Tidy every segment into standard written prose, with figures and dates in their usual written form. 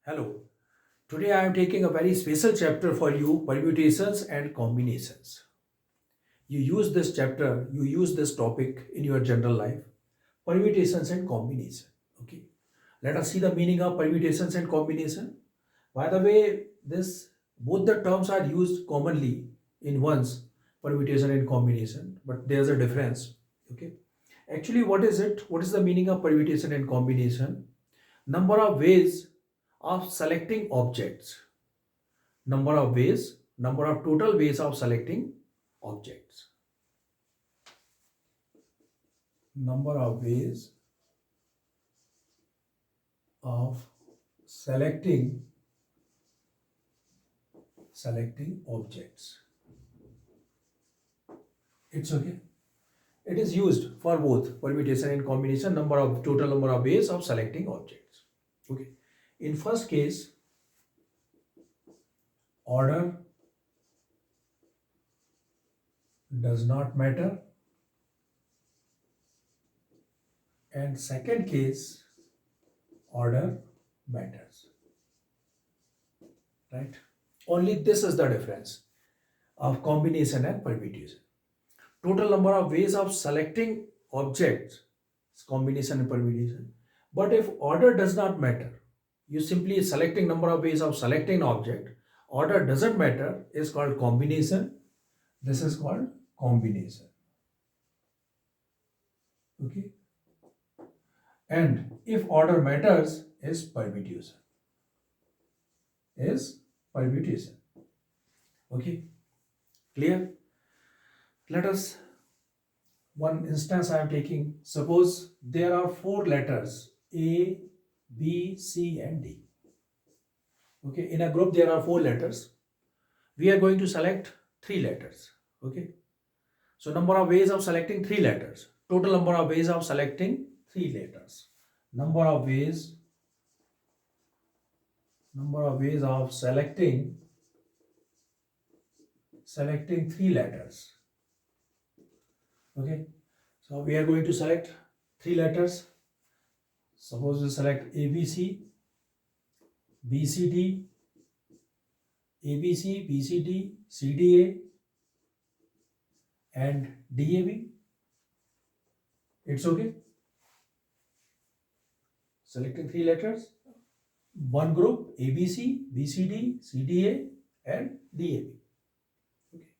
Hello. Today I am taking a very special chapter for you, permutations and combinations. You use this chapter, you use this topic in your general life, permutations and combination. Okay. Let us see the meaning of permutations and combination. By the way, this both the terms are used commonly in one's permutation and combination, but there's a difference. Okay. Actually, what is it? What is the meaning of permutation and combination? Number of ways of selecting objects. Number of total ways of selecting objects. Number of ways of selecting objects. It's okay. It is used for both permutation and combination, total number of ways of selecting objects. Okay. In first case, order does not matter, and second case, order matters. Right? Only this is the difference of combination and permutation. Total number of ways of selecting objects is combination and permutation. But if order does not matter, you simply selecting number of ways of selecting object, order doesn't matter, is called combination. This is called combination. Okay. And if order matters, is permutation. Is permutation. Okay. Clear? Let us, one instance I am taking, suppose there are four letters A, B, C and D. Okay, in a group there are four letters. We are going to select three letters. Okay, so number of ways of selecting three letters. Total number of ways of selecting three letters. Number of ways of selecting three letters. Okay, so we are going to select three letters. Suppose we select ABC, BCD, ABC, BCD, CDA and DAB. It's okay. Selecting three letters. One group ABC, BCD, CDA and DAB. Okay.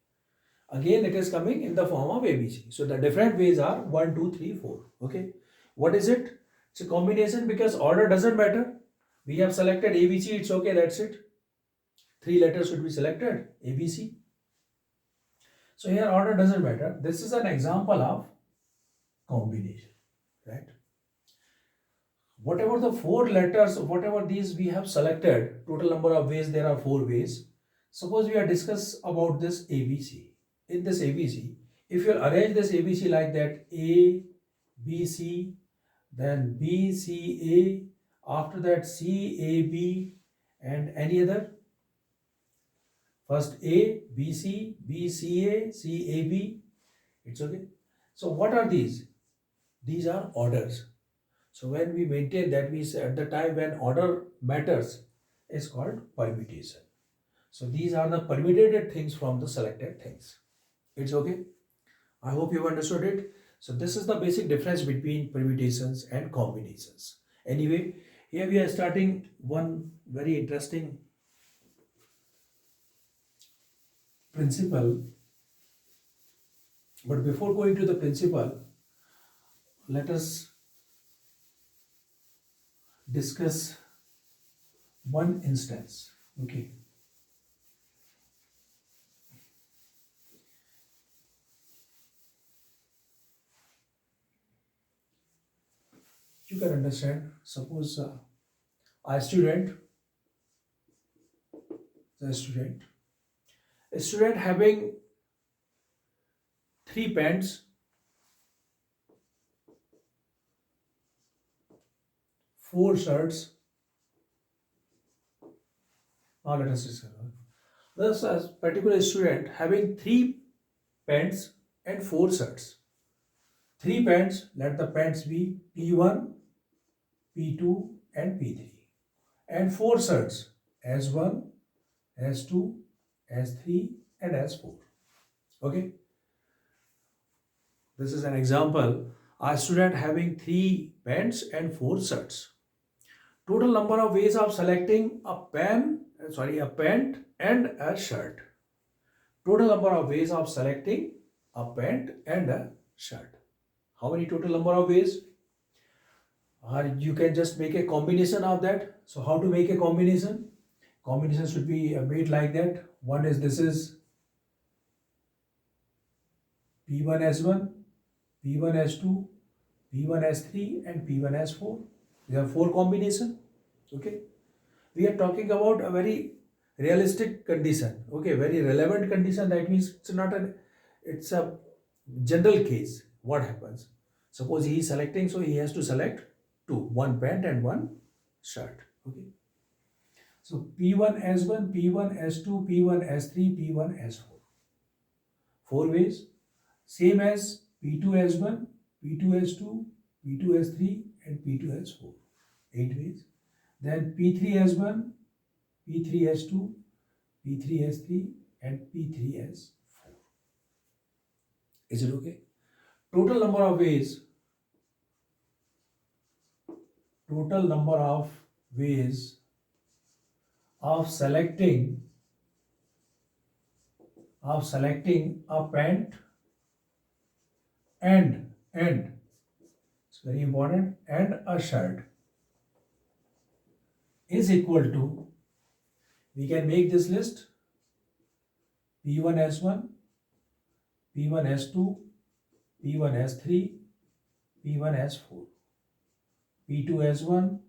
Again, it is coming in the form of ABC. So the different ways are 1, 2, 3, 4. Okay. What is it? It's a combination because order doesn't matter. We have selected ABC, it's okay, that's it. Three letters should be selected, ABC. So here order doesn't matter. This is an example of combination, right? Whatever the four letters, whatever these we have selected, total number of ways, there are four ways. Suppose we are discuss about this ABC. In this ABC, if you arrange this ABC like that, A, B, C, then B, C, A, after that C, A, B, and any other. First A, B, C, B, C, A, C, A, B. It's okay. So what are these? These are orders. So when we maintain that, we say at the time when order matters is called permutation. So these are the permutated things from the selected things. It's okay. I hope you understood it. So this is the basic difference between permutations and combinations. Anyway, here we are starting one very interesting principle. But before going to the principle, let us discuss one instance. Okay. You can understand. Suppose a student, a student having three pens, four shirts. Now let us discuss. Thus, a particular student having three pens and four shirts. Three pens, let the pens be P1, P2 and P3. and 4 surds, S1, S2, S3 and S4. Okay, this is an example. A student having 3 pens and 4 surds. Total number of ways of selecting a pant and a shirt. Total number of ways of selecting a pant and a shirt. How many total number of ways? Or you can just make a combination of that. So how to make a combination? Combination should be made like that. One is, this is P1S1, P1S2, P1S3 and P1S4. These are 4 combination. Okay. We are talking about a very realistic condition. Okay, very relevant condition. That means it's a general case. What happens? Suppose he is selecting, so he has to select 2, 1 pant and 1 shirt. Okay. So P1S1, P1S2, P1S3, P1S4. 4 ways. Same as P2S1, P2S2, P2S3 and P2S4. 8 ways. Then P3S1, P3S2, P3S3 and P3S4. Is it okay? Total number of ways of selecting a pant and it's very important, and a shirt is equal to, we can make this list: P1S1, P1S2, P1S3, P1S4, P2S1,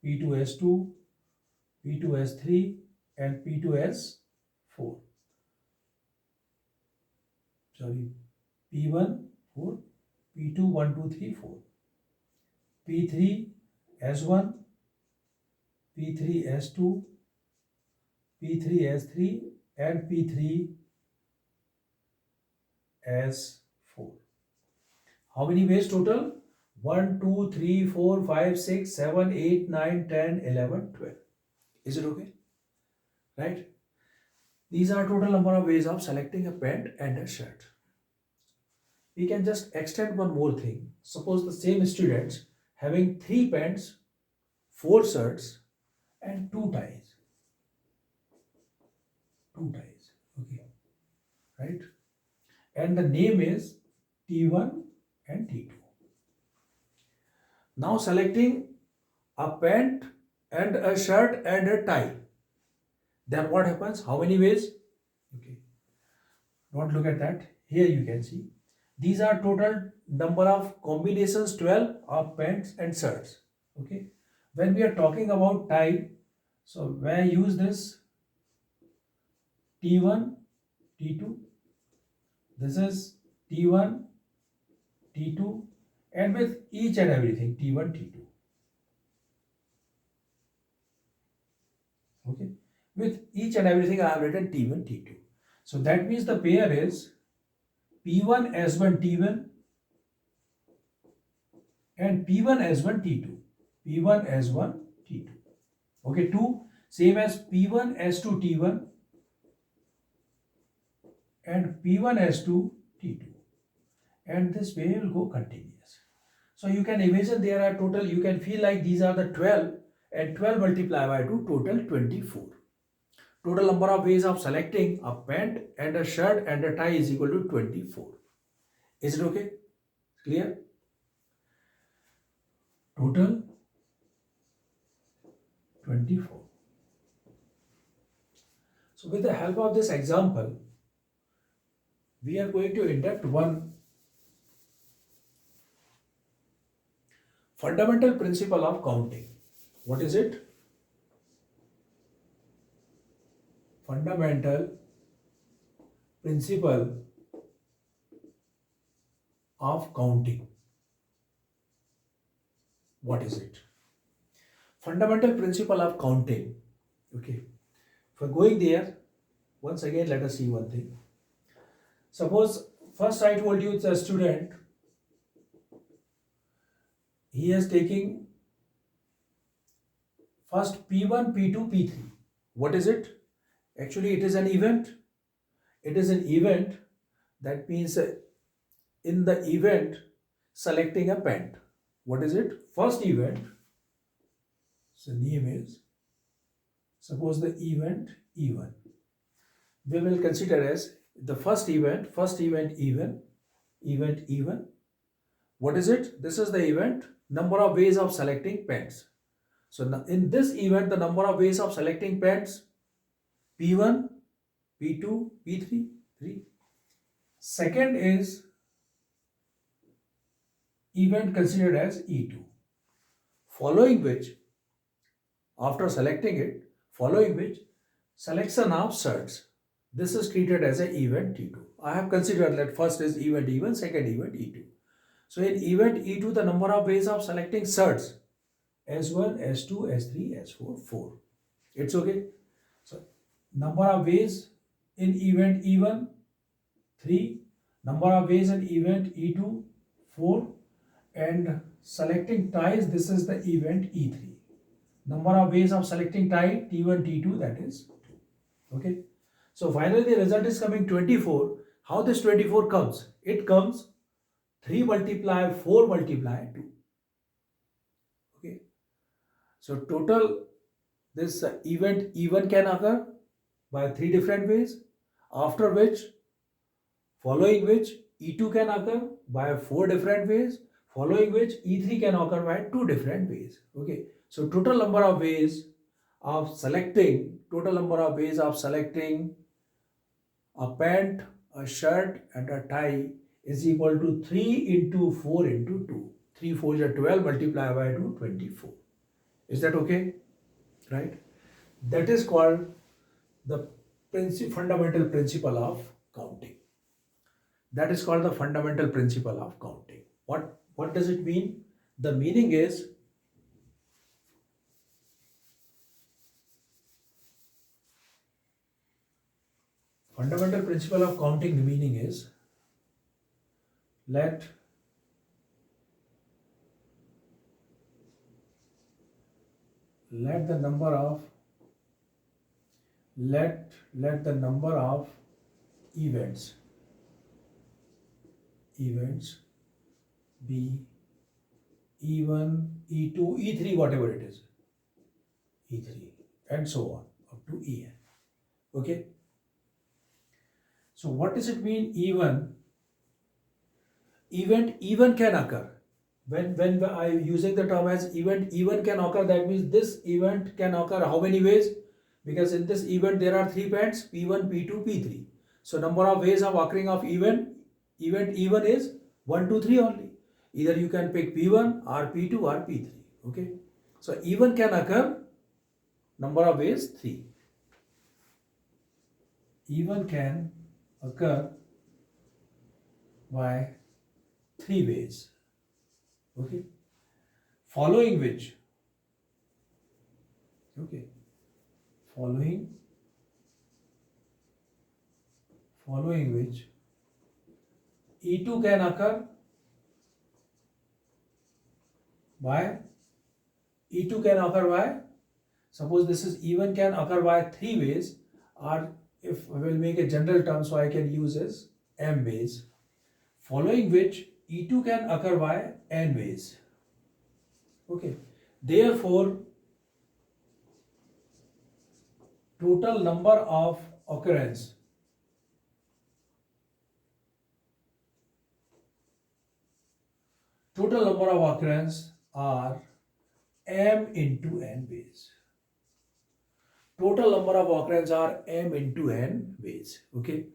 P2S2, P2S3 and P2S4. Sorry, P1, 4, P2, 1, 2, 3, 4, P3, S1, P3, S2, P3, S3 and P3, S4. How many ways total? 1, 2, 3, 4, 5, 6, 7, 8, 9, 10, 11, 12. Is it okay? Right? These are total number of ways of selecting a pant and a shirt. We can just extend one more thing. Suppose the same students having 3 pants, 4 shirts and 2 ties. 2 ties. Okay. Right? And the name is T1 and T2. Now selecting a pant and a shirt and a tie. Then what happens? How many ways? Okay. Don't look at that. Here you can see. These are total number of combinations, 12 of pants and shirts. Okay. When we are talking about tie, so when I use this T1, T2, this is T1, T2 and with each and everything T1, T2. Okay. With each and everything I have written T1, T2. So that means the pair is P1, S1, T1 and P1, S1, T2. P1, S1, T2. Okay, 2 same as P1, S2, T1 and P1, S2, T2. And this way will go continuous. So you can imagine there are total, you can feel like these are the 12 and 12 multiplied by 2, total 24. Total number of ways of selecting a pant and a shirt and a tie is equal to 24. Is it okay? Clear? Total 24. So with the help of this example, we are going to induct one fundamental principle of counting. What is it? Fundamental principle of counting. What is it? Fundamental principle of counting. Okay. For going there, once again, let us see one thing. Suppose first I told you the student, he is taking First P1, P2, P3. What is it? Actually, it is an event. It is an event. That means in the event selecting a pent. What is it? First event. So name is, suppose the event E1. We will consider as the first event even, event even. What is it? This is the event, number of ways of selecting pens. So in this event, the number of ways of selecting pens, P1, P2, P3, 3. Second is event considered as E2, following which, after selecting it, following which selection of certs. This is treated as an event T2. I have considered that first is event E1, second event E2. So in event E2, the number of ways of selecting certs, S1, S2, S3, S4, 4. It's okay. So number of ways in event E1, 3. Number of ways in event E2, 4. And selecting ties, this is the event E3. Number of ways of selecting tie, T1, T2, that is 2. Okay. So finally the result is coming 24. How this 24 comes? It comes 3 multiply 4 multiply 2. Okay. So total this event E1 can occur by 3 different ways, after which, following which E2 can occur by 4 different ways, following which E3 can occur by 2 different ways. Okay. So total number of ways of selecting, a pant, a shirt and a tie is equal to 3 into 4 into 2. 3 4s are 12 multiplied by 2, 24. Is that okay? Right? That is called the fundamental principle of counting. That is called the fundamental principle of counting. What does it mean? The meaning is, fundamental principle of counting, the meaning is, let the number of events be E1, E2, E3, whatever it is, E3 and so on up to En. Okay. So what does it mean even? Event even can occur. When I using the term as event even can occur, that means this event can occur how many ways? Because in this event there are 3 pairs, P1, P2, P3. So number of ways of occurring of event even is 1, 2, 3 only. Either you can pick P1 or P2 or P3. Okay. So even can occur, number of ways 3. Even can occur by 3 ways. Okay. Following which, following which E2 can occur by, suppose this is even can occur by 3 ways, or if I will make a general term, so I can use as m ways, following which E2 can occur by n ways. Okay. Therefore, total number of occurrence are m into n ways. Total number of occurrence are m into n ways. Okay.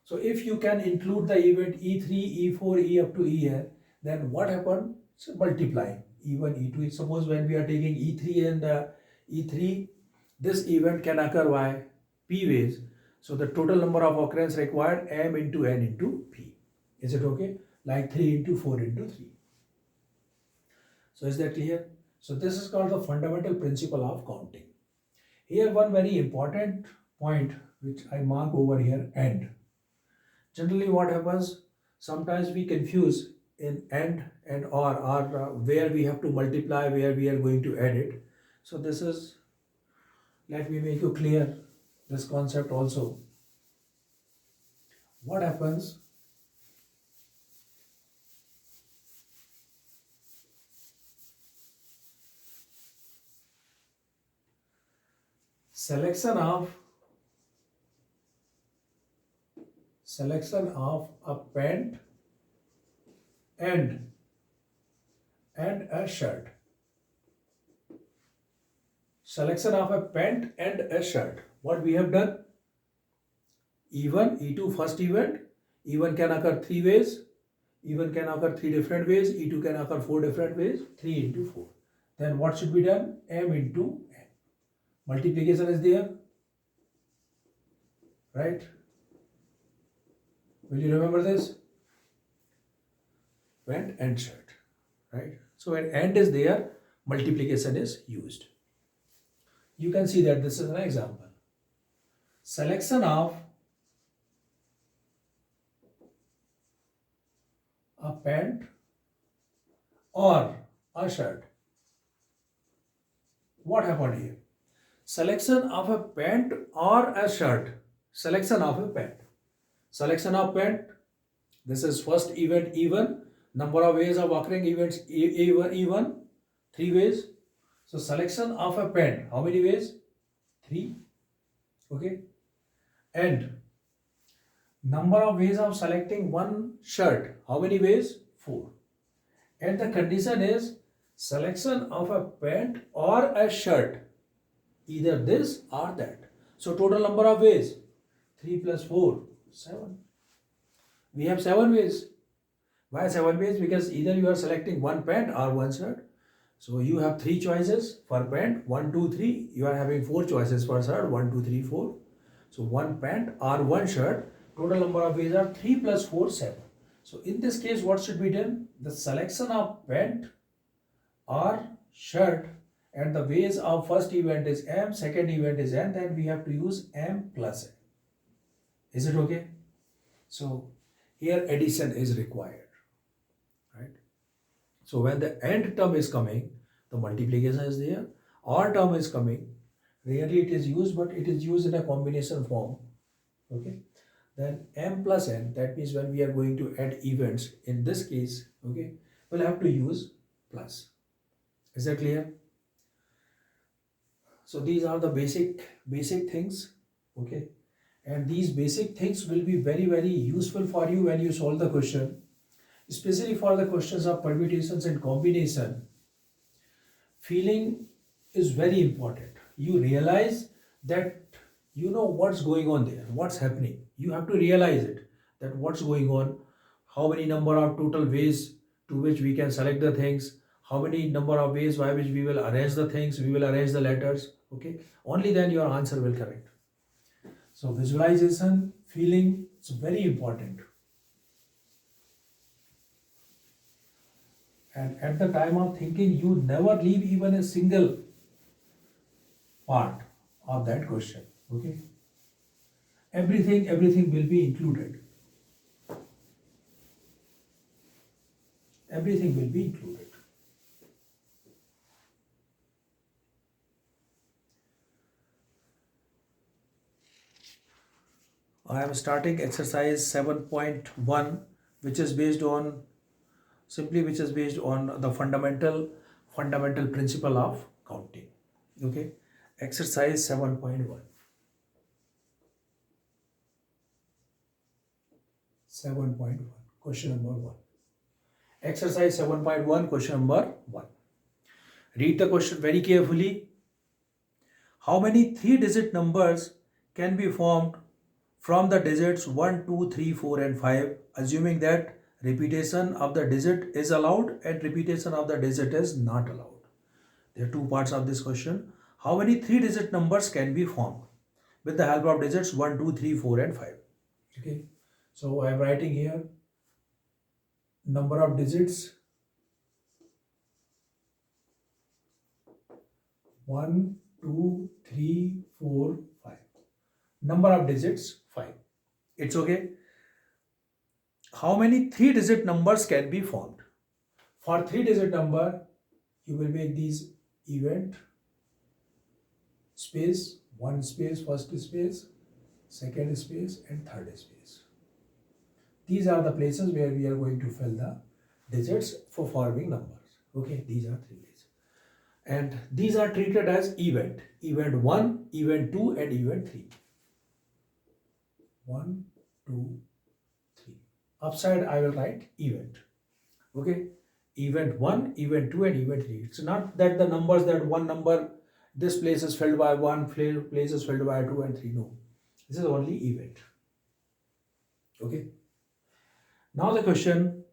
So if you can include the event E3, E4, E up to En, then what happened? So multiply E1, E2. Suppose when we are taking E3 and E3, this event can occur by P ways. So the total number of occurrence required m into n into P. Is it okay? Like 3 into 4 into 3. So is that clear? So this is called the fundamental principle of counting. Here one very important point which I mark over here, AND. Generally what happens, sometimes we confuse in and or where we have to multiply, where we are going to add it. So this is Let me make you clear this concept also. What happens? Selection of a pant and a shirt. Selection of a pant and a shirt. What we have done? E1, E2 first event. E1 can occur three ways. E1 can occur three different ways. E2 can occur four different ways. 3 into 4. Then what should be done? M into N. Multiplication is there. Right? Will you remember this? Pant and shirt. Right? So when and is there, multiplication is used. You can see that this is an example. Selection of a pant or a shirt. What happened here? Selection of a pant or a shirt. Selection of a pant. Selection of pant. This is first event E1. Number of ways of occurring events E1. 3 ways. So selection of a pant. How many ways? 3. Okay. And number of ways of selecting one shirt. How many ways? 4. And the condition is selection of a pant or a shirt. Either this or that. So total number of ways. 3 plus 4. 7. We have 7 ways. Why 7 ways? Because either you are selecting one pant or one shirt. So you have 3 choices for pant. 1, 2, 3. You are having 4 choices for shirt. 1, 2, 3, 4. So one pant or one shirt. Total number of ways are 3 plus 4, 7. So in this case, what should be done? The selection of pant or shirt and the ways of first event is M, second event is N, then we have to use M plus N. Is it okay? So here addition is required. Right? So when the AND term is coming, the multiplication is there. OR term is coming. Rarely it is used, but it is used in a combination form. Okay. Then M plus N, that means when we are going to add events, in this case, okay, we'll have to use plus. Is that clear? So these are the basic things, okay, and these basic things will be very useful for you when you solve the question, especially for the questions of permutations and combination. Feeling is very important. You realize that you know what's going on there, what's happening. You have to realize it, that what's going on, how many number of total ways to which we can select the things, how many number of ways by which we will arrange the things, we will arrange the letters, okay? Only then your answer will correct. So visualization, feeling, it's very important. And at the time of thinking, you never leave even a single part of that question, okay? Everything will be included. Everything will be included. I am starting exercise 7.1, which is based on the fundamental principle of counting. Okay, exercise 7.1. 7.1, question number 1. Exercise 7.1, question number 1. Read the question very carefully. How many 3-digit numbers can be formed from the digits 1, 2, 3, 4 and 5, assuming that repetition of the digit is allowed and repetition of the digit is not allowed? There are two parts of this question. How many 3-digit numbers can be formed with the help of digits 1, 2, 3, 4 and 5? Okay. So I am writing here number of digits 1, 2, 3, 4, 5. Number of digits 5. It's okay. How many 3-digit numbers can be formed? For 3-digit number, you will make these event space, one space, first space, second space, and third space. These are the places where we are going to fill the digits for forming numbers. Okay, these are three ways. And these are treated as event. Event 1, event 2, and event 3. 1, 2, 3. Upside I will write event. Okay, event 1, event 2, and event 3. It's not that the numbers, that one number, this place is filled by 1, place is filled by 2 and 3. No, this is only event. Okay. Now the question,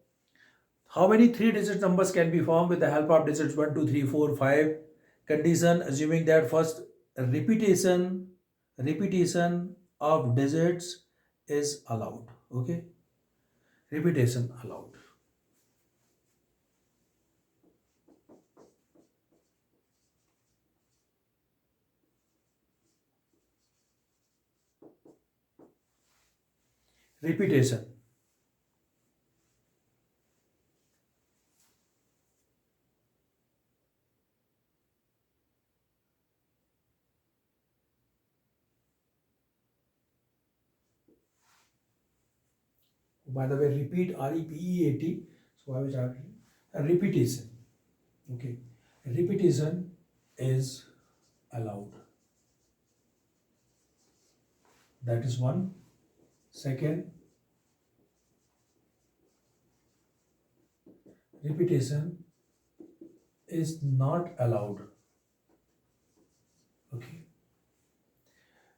how many 3-digit numbers can be formed with the help of digits 1, 2, 3, 4, 5? Condition, assuming that first repetition of digits is allowed. Okay, repetition allowed. Repetition. By the way, repeat, R-E-P-E-A-T. So I will start repetition. Okay, repetition is allowed. That is one. Second, repetition is not allowed. Okay,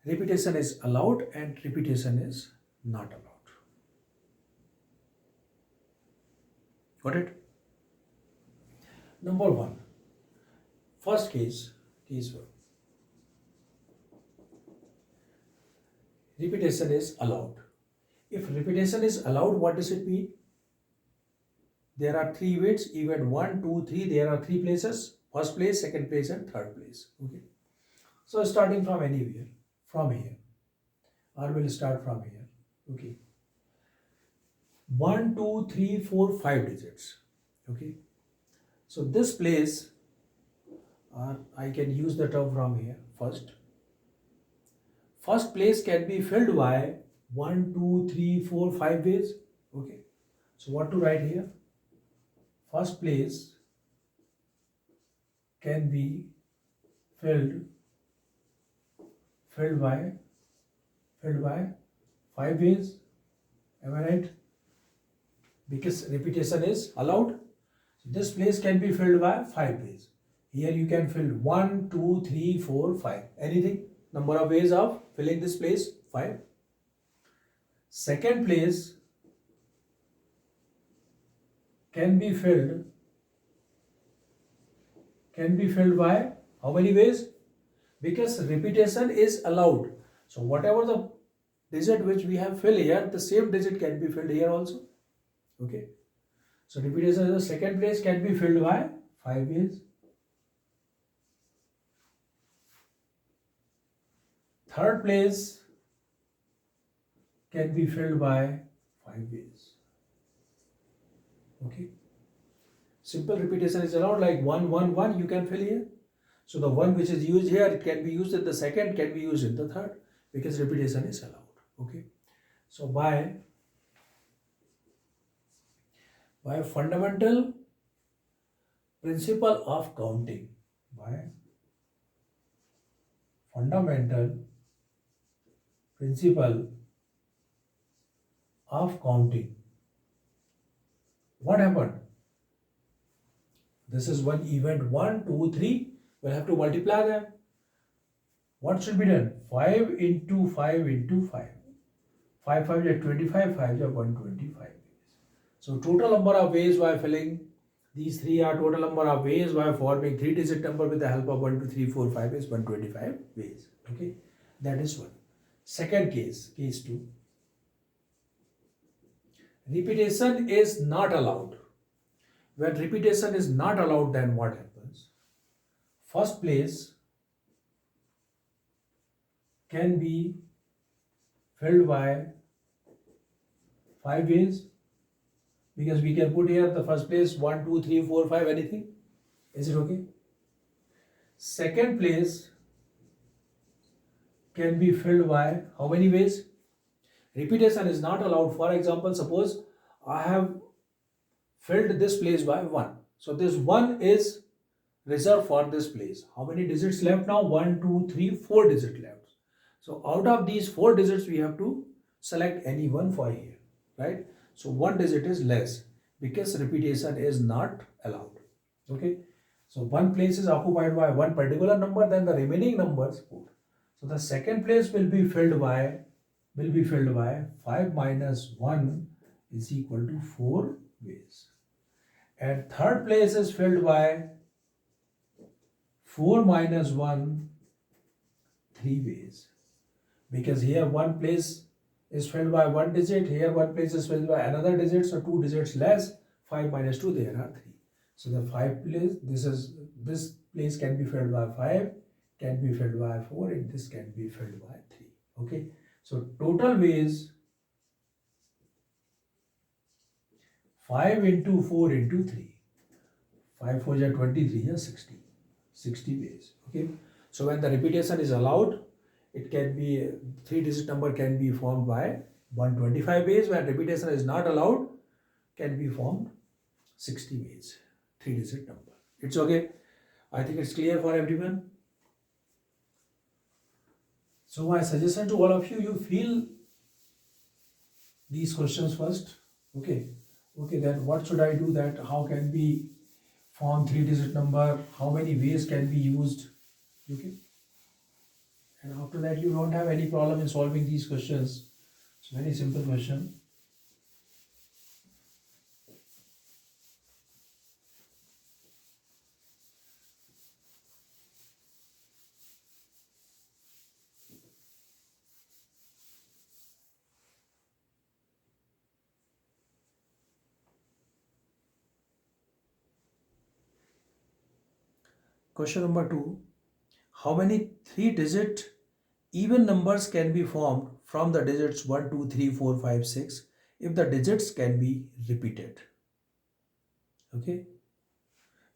repetition is allowed and repetition is not allowed. Got it? Number one, first case 1. Repetition is allowed. If repetition is allowed, what does it mean? There are three events, event 1, 2, 3. There are three places, first place, second place, and third place. Okay. So starting from anywhere, from here, or will start from here. Okay. 1, 2, 3, 4, 5 digits. Okay. So this place, I can use the term from here first. First place can be filled by 1, 2, 3, 4, 5 ways. Okay. So what to write here? First place can be filled by 5 ways. Am I right? Because repetition is allowed. So this place can be filled by 5 ways. Here you can fill 1, 2, 3, 4, 5. Anything? Number of ways of filling this place? 5. Second place can be filled by how many ways? Because repetition is allowed. So whatever the digit which we have filled here, the same digit can be filled here also. Okay. So repetition in the second place can be filled by 5 ways. Third place can be filled by 5 ways. Okay. Simple repetition is allowed, like 1, 1, 1 you can fill here. So the 1 which is used here, it can be used in the second, can be used in the third, because repetition is allowed. Okay. So by fundamental principle of counting, by fundamental principle of counting, what happened? This is one event 1, 2, 3. We'll have to multiply them. What should be done? 5 into 5 into 5. 5 5 is 25, 5 is 125. So total number of ways by filling these three are total number of ways by forming 3-digit number with the help of 1, 2, 3, 4, 5 is 125 ways. Okay, that is one. Second case, case 2. Repetition is not allowed. When repetition is not allowed, then what happens? First place can be filled by 5 ways, because we can put here the first place 1, 2, 3, 4, 5, anything. Is it okay? Second place can be filled by how many ways? Repetition is not allowed. For example, suppose I have filled this place by 1. So this 1 is reserved for this place. How many digits left now? 1, 2, 3, 4 digits left. So out of these 4 digits, we have to select any one for here, right? So one digit is less because repetition is not allowed. Okay. So one place is occupied by one particular number, then the remaining numbers put. So the second place will be filled by 5 minus 1 is equal to 4 ways. And third place is filled by 4 minus 1 3 ways. Because here one place is filled by one digit, here one place is filled by another digit, so 2 digits less, 5 minus 2, there are 3. So the 5 place, this place can be filled by 5, can be filled by 4, and this can be filled by 3. Okay, so total ways 5 into 4 into 3. 5 4 is 23, yeah, 60 ways. Okay, so when the repetition is allowed, it can be 3-digit number can be formed by 125 ways. When repetition is not allowed, can be formed 60 ways. 3-digit number. It's okay. I think it's clear for everyone. So my suggestion to all of you, you feel these questions first. Okay. Okay, then what should I do? That how can we form 3-digit number? How many ways can be used? Okay. And after that, you don't have any problem in solving these questions. It's a very simple question. Question number 2. How many 3-digit even numbers can be formed from the digits 1, 2, 3, 4, 5, 6 if the digits can be repeated? Okay.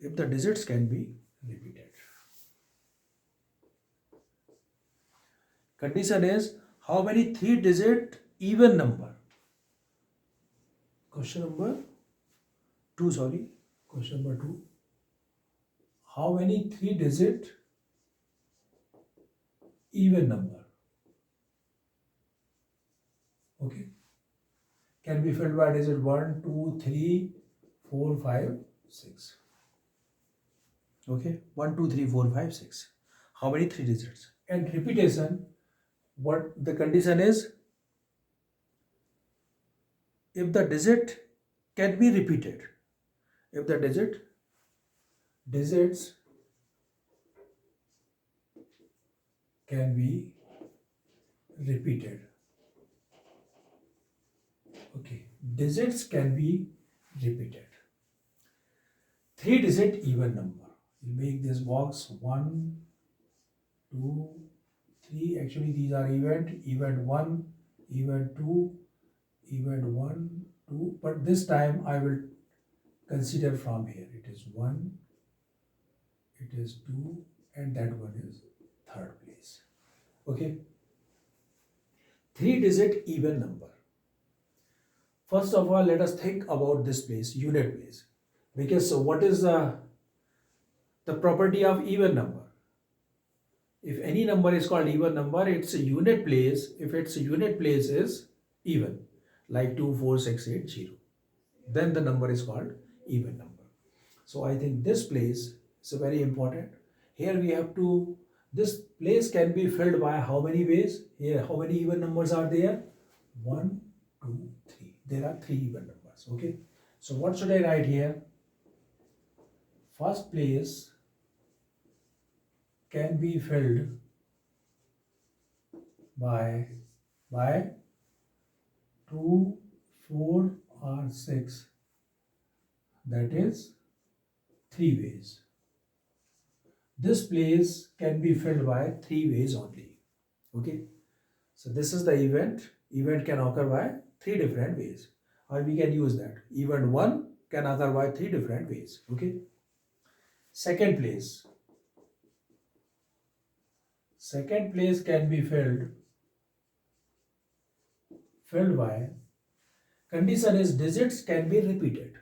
If the digits can be repeated. Condition is how many 3-digit even number? Question number 2, sorry. Question number 2. How many 3-digit even number, okay, can be filled by digit 1, 2, 3, 4, 5, 6. Okay, 1, 2, 3, 4, 5, 6. How many 3 digits? And repetition, what the condition is, if the digit can be repeated. If the digits can be repeated. Okay, digits can be repeated. 3-digit even number. You make this box 1, 2, 3. Actually, these are event 1, event 2, event 1, 2. But this time I will consider from here. It is 1, it is 2, and that one is third place. Okay. 3-digit even number. First of all, let us think about this place, unit place. Because what is the property of even number? If any number is called even number, it's a unit place. If its unit place is even, like 2, 4, 6, 8, 0, then the number is called even number. So I think this place is very important. Here we have to, this place can be filled by how many ways? Here, how many even numbers are there? 1, 2, 3. There are 3 even numbers. Okay. So what should I write here? First place can be filled by 2, 4, or 6. That is 3 ways. This place can be filled by 3 ways only. Okay. So this is the event. Event can occur by 3 different ways. Or we can use that. Event 1 can occur by 3 different ways. Okay. Second place second place can be filled by, condition is digits can be repeated.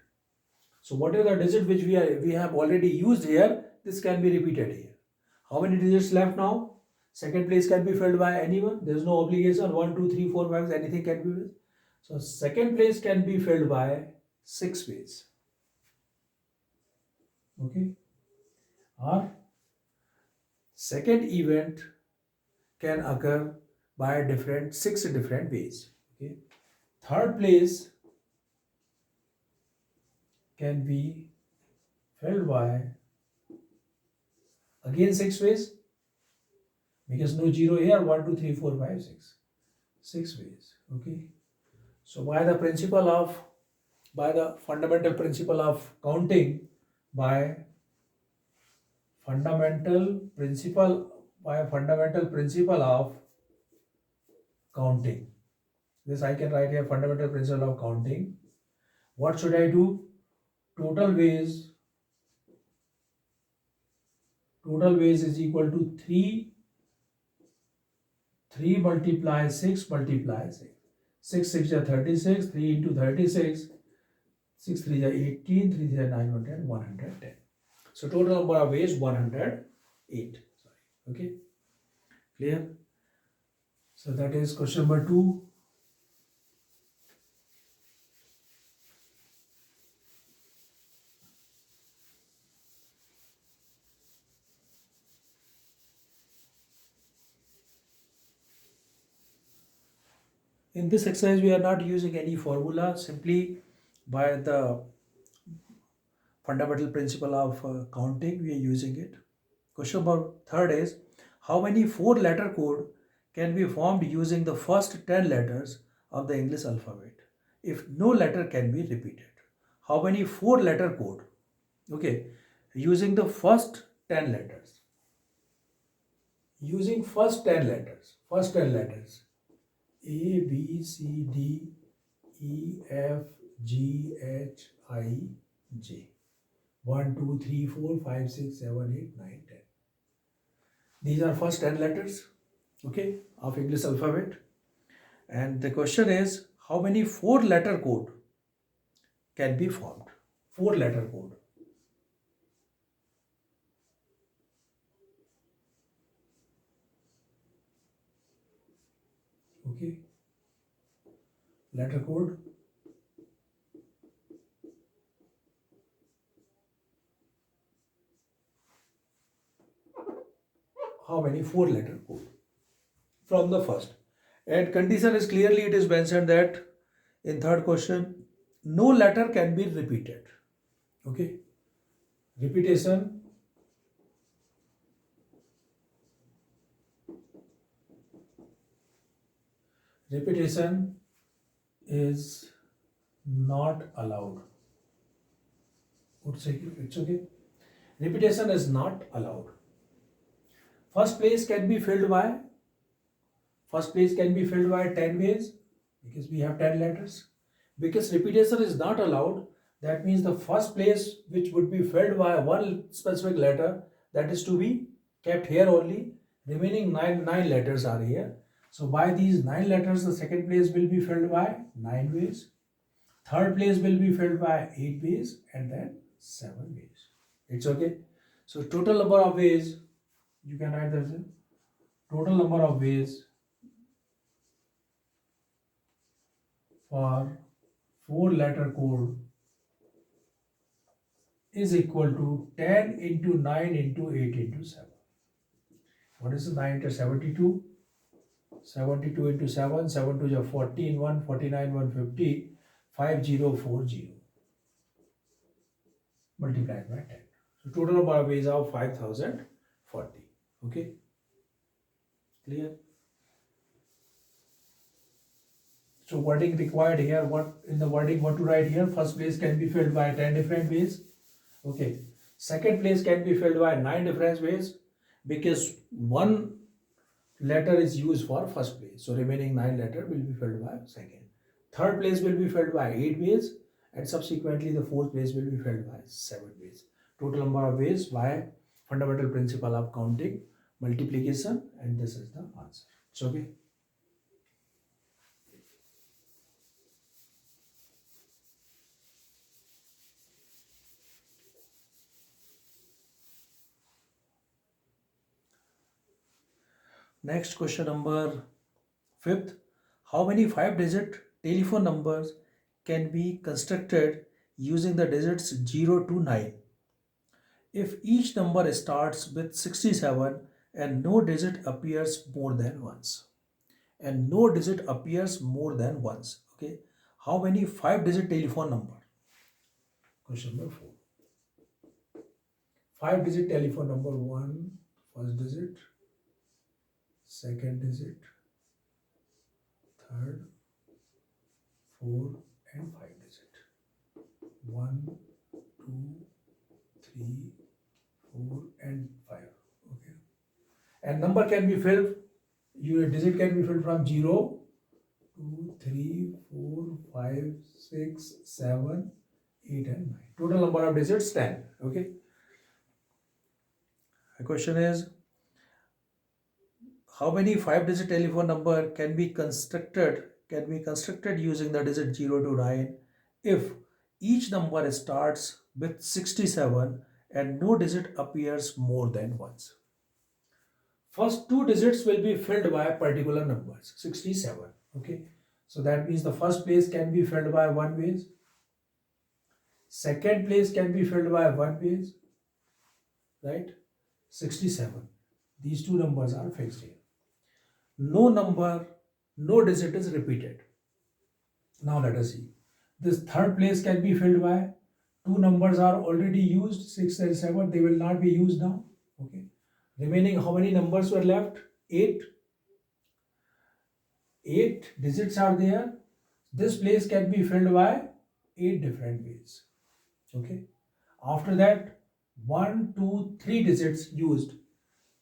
So whatever the digit which we have already used here, this can be repeated here. How many digits left now? Second place can be filled by anyone. There is no obligation. 1, 2, 3, 4, 5, anything can be filled. So second place can be filled by 6 ways. Okay. Or second event can occur by 6 different ways. Okay. Third place can be filled by again 6 ways, because no zero here. 1, 2, 3, 4, 5, 6. 6 ways. Okay. So by the fundamental principle of counting, by fundamental principle of counting. This I can write here, fundamental principle of counting. What should I do? Total ways is equal to 3 multiply 6 multiply 6. 6 6 is 36, 3 into 36, 6 3 is 18, 3 3 is 900, 110. So total number of ways 108. Sorry. Okay. Clear? So that is question number 2. In this exercise, we are not using any formula, simply by the fundamental principle of counting, we are using it. Question number 3 is, how many 4-letter code can be formed using the first 10 letters of the English alphabet if no letter can be repeated? How many 4-letter code? Okay, using the first 10 letters. Using first 10 letters. A, B, C, D, E, F, G, H, I, J. 1, 2, 3, 4, 5, 6, 7, 8, 9, 10. These are first 10 letters, okay, of English alphabet. And the question is, how many 4-letter code can be formed? 4-letter code. Okay. Letter code. How many 4-letter code from the first? And condition is clearly, it is mentioned that in third question, no letter can be repeated. Okay. Repetition is not allowed. It's okay. Repetition is not allowed. First place can be filled by 10 ways, because we have 10 letters. Because repetition is not allowed, that means the first place which would be filled by one specific letter, that is to be kept here only. Remaining nine letters are here. So by these 9 letters, the second place will be filled by 9 ways. Third place will be filled by 8 ways, and then 7 ways. It's okay. So total number of ways, you can write this in. Total number of ways for 4-letter code is equal to 10 into 9 into 8 into 7. What is the 9 into 72? 72 into 7, 7 to the 14, 1, 49, 150, 5040. Multiplied by 10. So total number of ways of 5040. Okay. Clear? So wording required here, what to write here? First place can be filled by 10 different ways. Okay. Second place can be filled by 9 different ways, because one letter is used for first place. So remaining 9 letter will be filled by second. Third place will be filled by 8 ways, and subsequently the fourth place will be filled by 7 ways. Total number of ways by fundamental principle of counting, multiplication and this is the answer. It's okay. Next question number fifth. How many 5-digit telephone numbers can be constructed using the digits 0 to 9 if each number starts with 67 and no digit appears more than once? And no digit appears more than once. Okay. How many 5-digit telephone number? Question number 4. 5-digit telephone number: 1, first digit, second digit, third, 4, and 5 digit. 1, 2, 3, 4, and 5. Okay. And number can be filled, your digit can be filled from 0, 2, 3, 4, 5, 6, 7, 8, and 9. Total number of digits 10. Okay. The question is, how many 5-digit telephone number can be constructed using the digit 0 to 9 if each number starts with 67 and no digit appears more than once? First two digits will be filled by particular numbers, 67. Okay. So that means the first place can be filled by one base. Second place can be filled by one base. Right? 67. These two numbers are fixed here. No number, no digit is repeated. Now let us see. This third place can be filled by two numbers are already used, 6 and 7. They will not be used now. Okay. Remaining how many numbers were left? 8. 8 digits are there. This place can be filled by 8 different ways. Okay. After that, 1, 2, 3 digits used.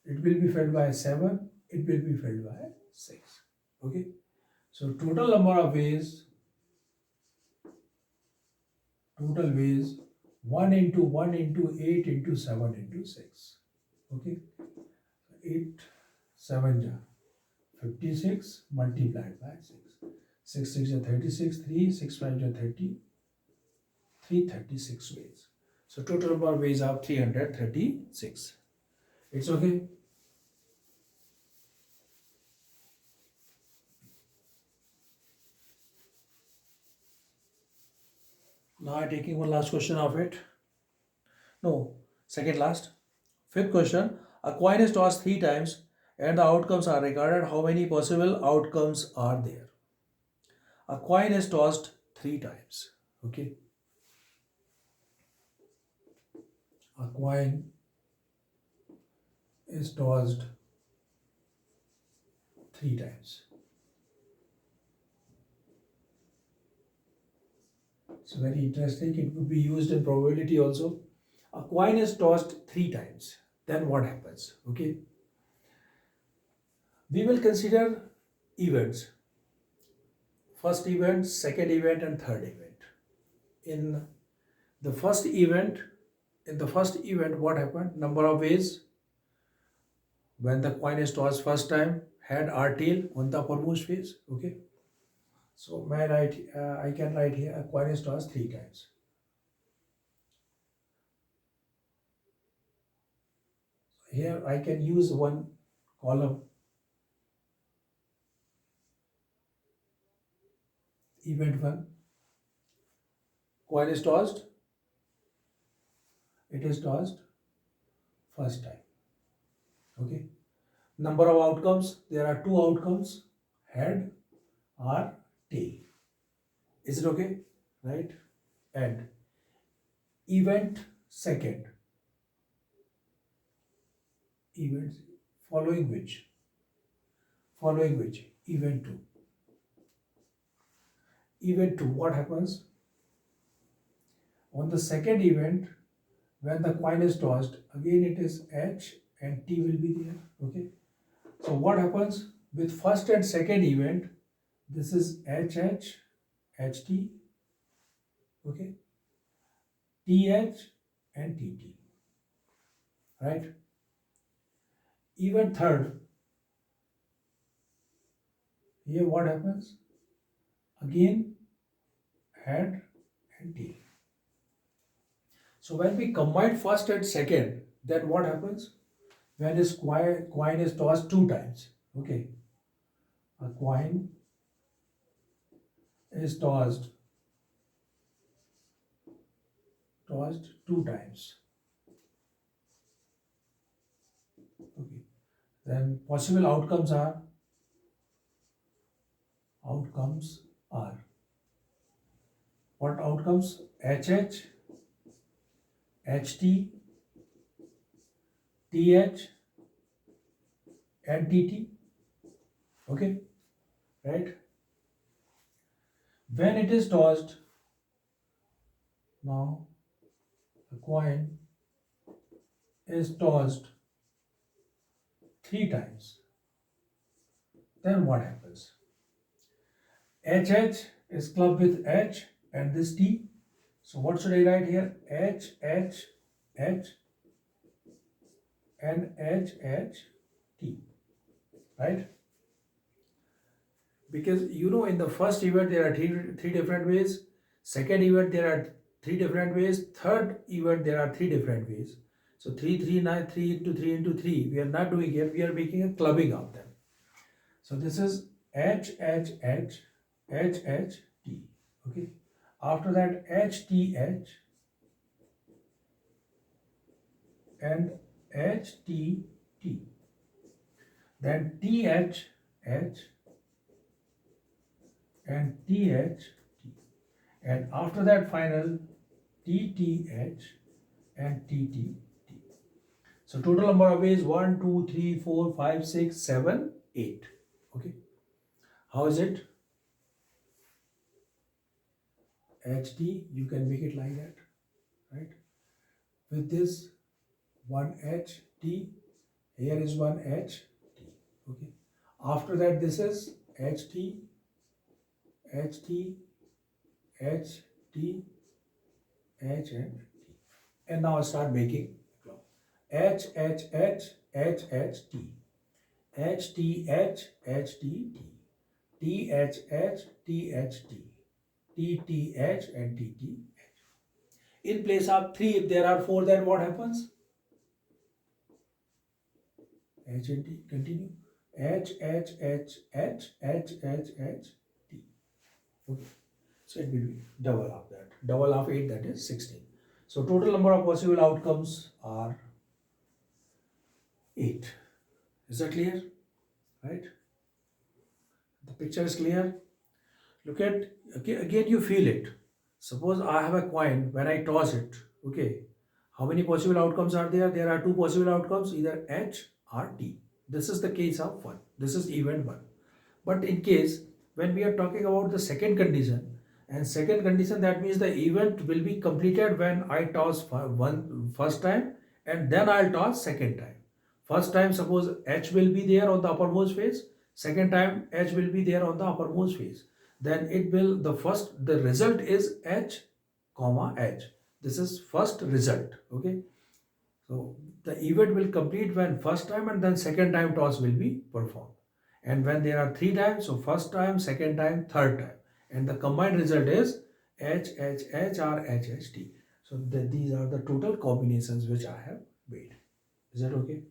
It will be filled by 7. It will be filled by 6. Okay. So total number of ways, 1 into 1 into 8 into 7 into 6. Okay. 8, 7 ja 56 multiplied by 6. 6, 6 ja 36, 3, 6, 5 ja 30, 336 ways. So total number of ways are 336. It's okay. Now I'm taking one last question of it. No, second last. Fifth question. A coin is tossed 3 times and the outcomes are recorded. How many possible outcomes are there? A coin is tossed 3 times. Okay. A coin is tossed 3 times. It's very interesting. It could be used in probability also. A coin is tossed 3 times. Then what happens? Okay. We will consider events. First event, second event, and third event. In the first event, what happened? Number of ways. When the coin is tossed first time, head or tail on the uppermost face. Okay. So I can write here a coin is tossed 3 times. Here I can use one column. Event 1. Coin is tossed. It is tossed first time. Okay. Number of outcomes. There are 2 outcomes. Head or tail. Is it okay? Right? And event second. Events following which? Event 2. Event 2, what happens? On the second event, when the coin is tossed, again it is H and T will be there. Okay. So what happens with first and second event? This is HH, HT, okay, TH and TT. Right? Event third, Here what happens? Again head and tail. So when we combine first and second, then what happens? When this coin is tossed two times. Okay. A coin is tossed two times. Okay. Then possible outcomes are what outcomes? HH, HT, TH, and TT. Okay, right? When it is tossed, now the coin is tossed three times. Then what happens? HH is clubbed with H and this T. So what should I write here? H, H, H and H, H, T. Right? Because in the first event there are three different ways. Second event there are three different ways. Third event there are three different ways. So 3, 3, 9, 3 into 3 into 3. We are not doing here. We are making a clubbing of them. So this is H, H, H, H, H, T. Okay. After that H, T, H and H, T, T. Then T, H, H and T, H, T. And after that final T, T, H and T, T, T. So total number of ways 1, 2, 3, 4, 5, 6, 7, 8. Okay. How is it? HT, you can make it like that, right? With this one HT, here is one HT. Okay. After that, this is HT, HT, HT, H and T. And now start making H, H, H, H, H, T. H, T, H, H, T, T. T, H, H, T, H, T. T, T, H and T, T, H. In place of 3, if there are 4, then what happens? H and T, continue. H, H, H, H, H, H, H, T. Okay. So it will be double of that. Double of 8, that is 16. So total number of possible outcomes are 8. Is that clear? Right? The picture is clear. Look at, again you feel it. Suppose I have a coin, when I toss it, okay, how many possible outcomes are there? There are 2 possible outcomes, either H or T. This is the case of 1. This is event 1. But in case, when we are talking about the second condition, and second condition, that means the event will be completed when I toss first time and then I'll toss second time. First time, suppose H will be there on the uppermost face. Second time, H will be there on the uppermost face. Then it will, the result is H, comma H. This is first result. Okay. So the event will complete when first time and then second time toss will be performed. And when there are 3 times, so first time, second time, third time. And the combined result is H, H, H or H, H, T. So these are the total combinations which I have made. Is that okay?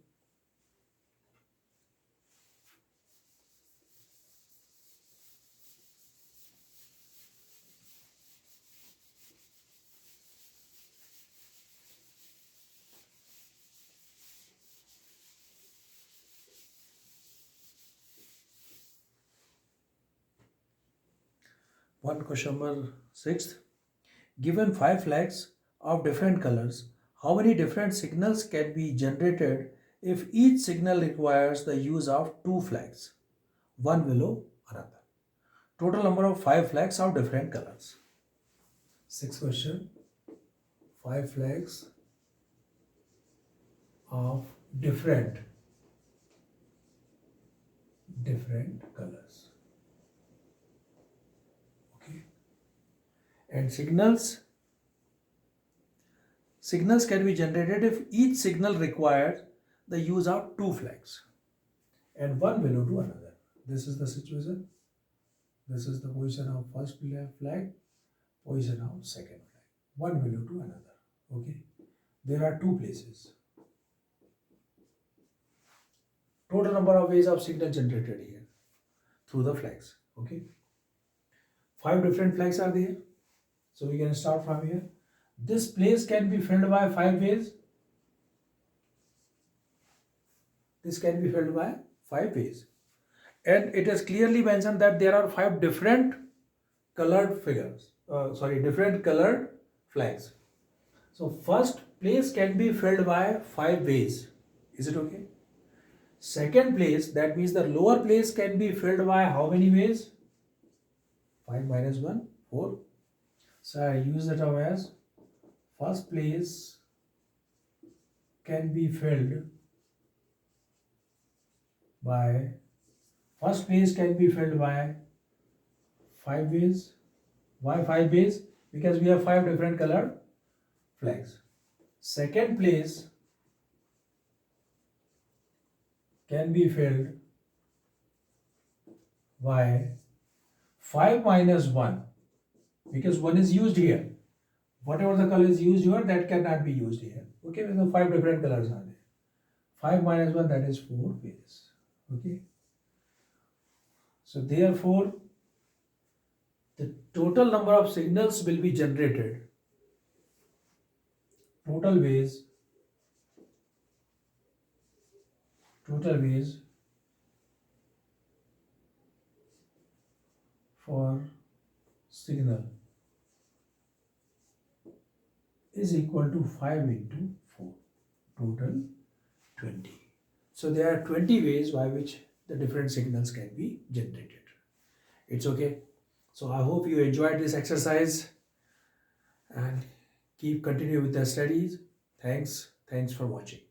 One question number 6. Given 5 flags of different colors, how many different signals can be generated if each signal requires the use of 2 flags, one below another? Total number of 5 flags of different colors. 6th question. 5 flags of different colors. And signals can be generated if each signal requires the use of 2 flags and one below to another. This is the situation. This is the position of first flag, position of second flag. One value to another. Okay. There are two places. Total number of ways of signal generated here through the flags. Okay. 5 different flags are there. So we can start from here. This place can be filled by 5 ways. This can be filled by 5 ways. And it is clearly mentioned that there are 5 different colored figures. Different colored flags. So first place can be filled by 5 ways. Is it okay? Second place, that means the lower place can be filled by how many ways? 5 minus 1, 4. So I use the term as first place can be filled by 5 ways. Why 5 ways? Because we have 5 different colored flags. Second place can be filled by 5 minus 1, because 1 is used here. Whatever the color is used here, that cannot be used here. Okay, because 5 different colors are there. 5 minus 1, that is 4 ways. Okay. So therefore, the total number of signals will be generated. Total ways for signal is equal to 5 into 4, total 20. So there are 20 ways by which the different signals can be generated. It's okay. So I hope you enjoyed this exercise and continue with the studies. Thanks for watching.